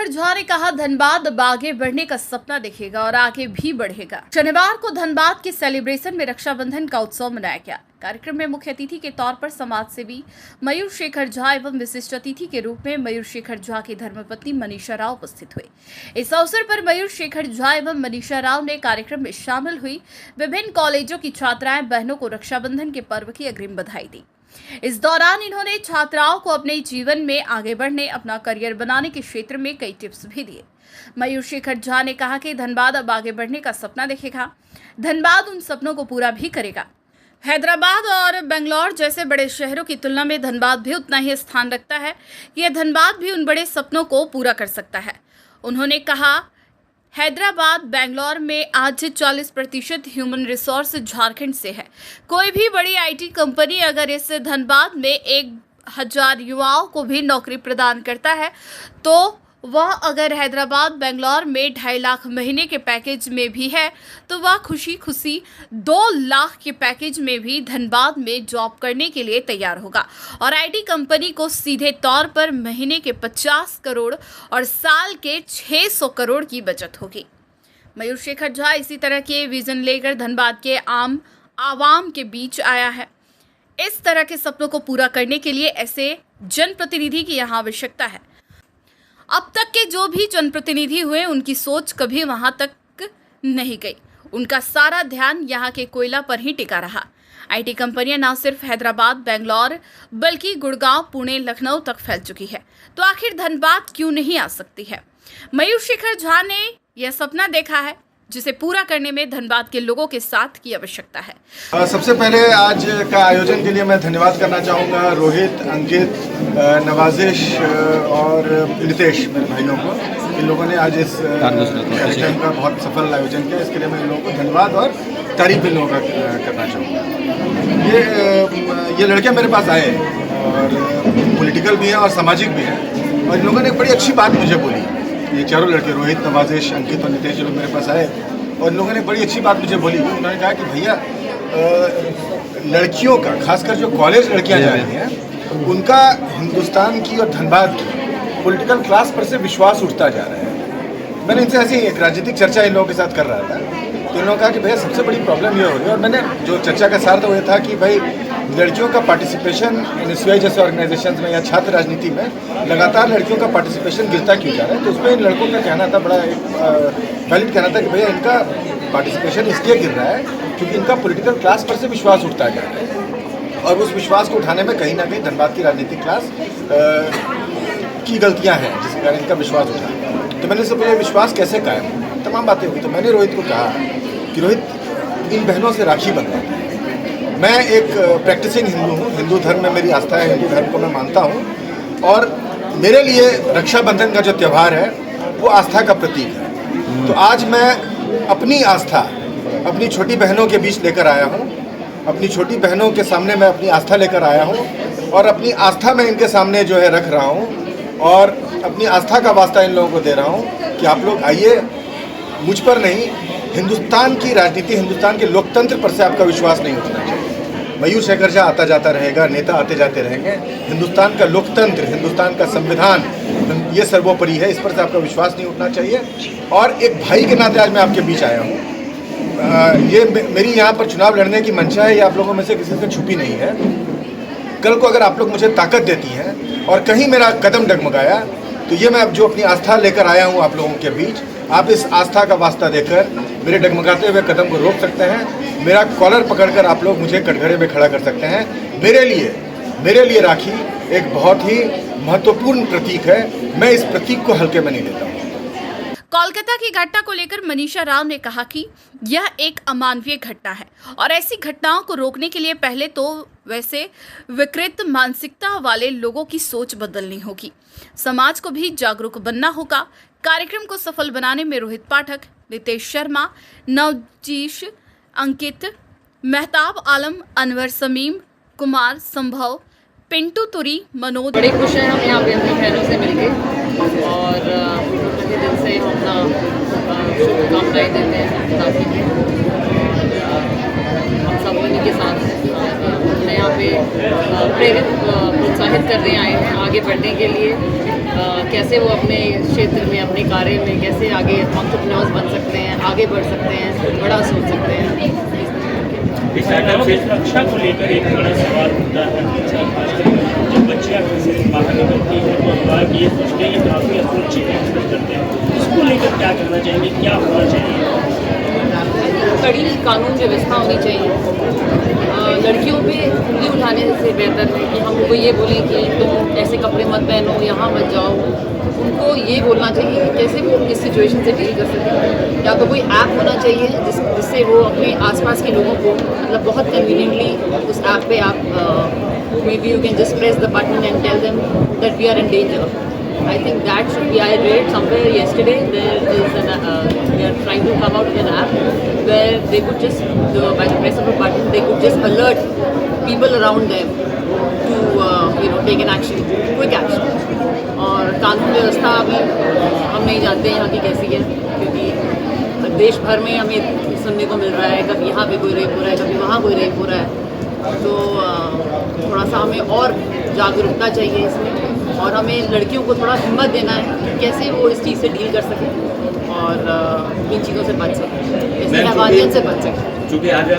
शेखर झा ने कहा, धनबाद अब आगे बढ़ने का सपना देखेगा और आगे भी बढ़ेगा। शनिवार को धनबाद के सेलिब्रेशन में रक्षाबंधन का उत्सव मनाया गया। कार्यक्रम में मुख्य अतिथि के तौर पर समाज सेवी मयूर शेखर झा एवं विशिष्ट अतिथि के रूप में मयूर शेखर झा की धर्मपत्नी मनीषा राव उपस्थित हुए। इस अवसर पर मयूर शेखर झा एवं मनीषा राव ने कार्यक्रम में शामिल हुई विभिन्न कॉलेजों की छात्राएं बहनों को रक्षाबंधन के पर्व की अग्रिम बधाई दी। इस दौरान इन्होंने छात्राओं को अपने जीवन में आगे बढ़ने, अपना करियर बनाने के क्षेत्र में कई टिप्स भी दिए। मयूर शेखर झा ने कहा कि धनबाद अब आगे बढ़ने का सपना देखेगा। धनबाद उन सपनों को पूरा भी करेगा। हैदराबाद और बेंगलोर जैसे बड़े शहरों की तुलना में धनबाद भी उतना ही स्थान रखता है कि यह धनबाद भी उन बड़े सपनों को पूरा कर सकता है। उन्होंने कहा, हैदराबाद बेंगलोर में आज 40% ह्यूमन रिसोर्स झारखंड से है। कोई भी बड़ी आईटी कंपनी अगर इस धनबाद में 1000 युवाओं को भी नौकरी प्रदान करता है तो वह अगर हैदराबाद बेंगलोर में 2.5 लाख महीने के पैकेज में भी है तो वह खुशी 2 लाख के पैकेज में भी धनबाद में जॉब करने के लिए तैयार होगा और आईटी कंपनी को सीधे तौर पर महीने के 50 करोड़ और साल के 600 करोड़ की बचत होगी। मयूर शेखर झा इसी तरह के विजन लेकर धनबाद के आवाम के बीच आया है। इस तरह के सपनों को पूरा करने के लिए ऐसे जनप्रतिनिधि की यहाँ आवश्यकता है। अब तक के जो भी जनप्रतिनिधि हुए उनकी सोच कभी वहां तक नहीं गई। उनका सारा ध्यान यहाँ के कोयला पर ही टिका रहा। आईटी कंपनियां न सिर्फ हैदराबाद बेंगलोर बल्कि गुड़गांव, पुणे, लखनऊ तक फैल चुकी है, तो आखिर धनबाद क्यों नहीं आ सकती है। मयूर शेखर झा ने यह सपना देखा है जिसे पूरा करने में धनबाद के लोगों के साथ की आवश्यकता है। सबसे पहले आज का आयोजन के लिए मैं धन्यवाद करना चाहूँगा रोहित, अंकित, नवाजिश और नितेश, मेरे भाइयों को। इन लोगों ने आज इस कार्यक्रम का बहुत सफल आयोजन किया। इसके लिए मैं इन लोगों को धन्यवाद और तारीफ इन लोगों का करना चाहूँगा। ये लड़के मेरे पास आए और पॉलिटिकल भी हैं और सामाजिक भी हैं और इन लोगों ने बड़ी अच्छी बात मुझे बोली। ये चारों लड़के रोहित, नवाजिश, अंकित और नितेश जो लोग मेरे पास आए और इन लोगों ने बड़ी अच्छी बात मुझे बोली। उन्होंने कहा कि भैया लड़कियों का, खासकर जो कॉलेज लड़कियां जा रही हैं, उनका हिंदुस्तान की और धनबाद की पॉलिटिकल क्लास पर से विश्वास उठता जा रहा है। मैंने इनसे ऐसी एक राजनीतिक चर्चा इन लोगों के साथ कर रहा था तो इन लोगों ने कहा कि भैया सबसे बड़ी प्रॉब्लम ये हो रही है, और मैंने जो चर्चा का सार था वो ये था कि भाई लड़कियों का पार्टिसिपेशन एनएसयूआई जैसे ऑर्गेनाइजेशंस में या छात्र राजनीति में लगातार लड़कियों का पार्टिसिपेशन गिरता क्यों जा रहा है। तो उसमें इन लड़कों का कहना था, बड़ा एक वैलिड कहना था कि भैया इनका पार्टिसिपेशन इसलिए गिर रहा है क्योंकि इनका पॉलिटिकल क्लास पर से विश्वास उठता जा रहा है और उस विश्वास को उठाने में कहीं ना कहीं धनबाद की राजनीतिक क्लास की गलतियाँ हैं जिसके कारण इनका विश्वास उठा। तो मैंने इससे पूछा विश्वास कैसे कायम हो, तमाम बातें हुई। तो मैंने रोहित को कहा कि रोहित, इन बहनों से राखी बंधवाते हैं। मैं एक प्रैक्टिसिंग हिंदू हूँ, हिंदू धर्म में मेरी आस्था है, हिंदू धर्म को मैं मानता हूँ और मेरे लिए रक्षाबंधन का जो त्यौहार है वो आस्था का प्रतीक है। तो आज मैं अपनी आस्था अपनी छोटी बहनों के बीच लेकर आया हूँ। अपनी छोटी बहनों के सामने मैं अपनी आस्था लेकर आया हूँ और अपनी आस्था मैं इनके सामने जो है रख रहा हूँ और अपनी आस्था का वास्ता इन लोगों को दे रहा हूँ कि आप लोग आइए, मुझ पर नहीं, हिंदुस्तान की राजनीति, हिंदुस्तान के लोकतंत्र पर से आपका विश्वास नहीं उठना चाहिए। मयूर शेखर झा आता जाता रहेगा, नेता आते जाते रहेंगे। हिंदुस्तान का लोकतंत्र, हिंदुस्तान का संविधान, ये सर्वोपरि है, इस पर से आपका विश्वास नहीं उठना चाहिए। और एक भाई के नाते आज मैं आपके बीच आया हूँ। ये मेरी यहाँ पर चुनाव लड़ने की मंशा है, ये आप लोगों में से किसी से छुपी नहीं है। कल को अगर आप लोग मुझे ताकत देती हैं और कहीं मेरा कदम डगमगाया तो ये मैं अब जो अपनी आस्था लेकर आया हूँ आप लोगों के बीच, आप इस आस्था का वास्ता देकर मेरे डगमगाते हुए कदम को रोक सकते हैं। मेरा कॉलर पकड़कर आप लोग मुझे कटघरे में खड़ा कर सकते हैं। मेरे लिए राखी एक बहुत ही महत्वपूर्ण प्रतीक है। मैं इस प्रतीक को हल्के में नहीं लेता हूँ। कोलकाता की घटना को लेकर मनीषा राव ने कहा कि यह एक अमानवीय घटना है और ऐसी घटनाओं को रोकने के लिए पहले तो वैसे विकृत मानसिकता वाले लोगों की सोच बदलनी होगी। समाज को भी जागरूक बनना होगा। कार्यक्रम को सफल बनाने में रोहित पाठक, नितेश शर्मा, नवजीश, अंकित, मेहताब आलम, अनवर समीम, कुमार, संभव, पिंटू तुरी, मनोज। बड़े खुश हैं हम यहाँ पे अपनी बहनों से मिलके और उनके दिल से हम शुभकामनाएँ देते हैं ताकि हम सब उन्हीं के साथ हैं। यहाँ पे प्रेरित प्रोत्साहित करने आए हैं आगे बढ़ने के लिए। कैसे वो अपने क्षेत्र में अपने कार्य में कैसे आगे एंटरप्रेन्योर्स बन सकते हैं, आगे बढ़ सकते हैं, बड़ा सोच सकते हैं। इस आइटम से सुरक्षा को लेकर एक बड़ा सवाल होता है जब बच्चियाँ घर से बाहर निकलती हैं तो अखबार ये सोचते हैं काफ़ी असुरक्षित महसूस करते हैं, इसको लेकर क्या करना चाहिए, क्या होना चाहिए? कड़ी कानून व्यवस्था होनी चाहिए। लड़कियों पे उंगली उठाने से बेहतर है कि हम उनको ये बोलें कि तुम ऐसे कपड़े मत पहनो, यहाँ मत जाओ। उनको ये बोलना चाहिए कि कैसे वो इस सिचुएशन से डील कर सकें। या तो कोई ऐप होना चाहिए जिससे वो अपने आसपास के लोगों को मतलब बहुत कन्वीनियंटली उस ऐप पे आप maybe you can just press the button and tell them that we are in danger. I think that should be. I read somewhere yesterday they are trying to come out with an app where they could just by the press of a button they could just alert people around them to take an action, quick action. और कानून व्यवस्था अभी हम नहीं जानते यहाँ की कैसी है, क्योंकि देश भर में हमें सुनने को मिल रहा है कभी यहाँ पे कोई रेप हो रहा है, कभी वहाँ कोई रेप हो रहा है। तो थोड़ा सा हमें और जागरूकता चाहिए इसमें, और हमें लड़कियों को थोड़ा हिम्मत देना है कि कैसे वो इस चीज़ से डील कर सकें और इन चीज़ों से बच सकें, इस हैवानियत से बच सकें। चूँकि आज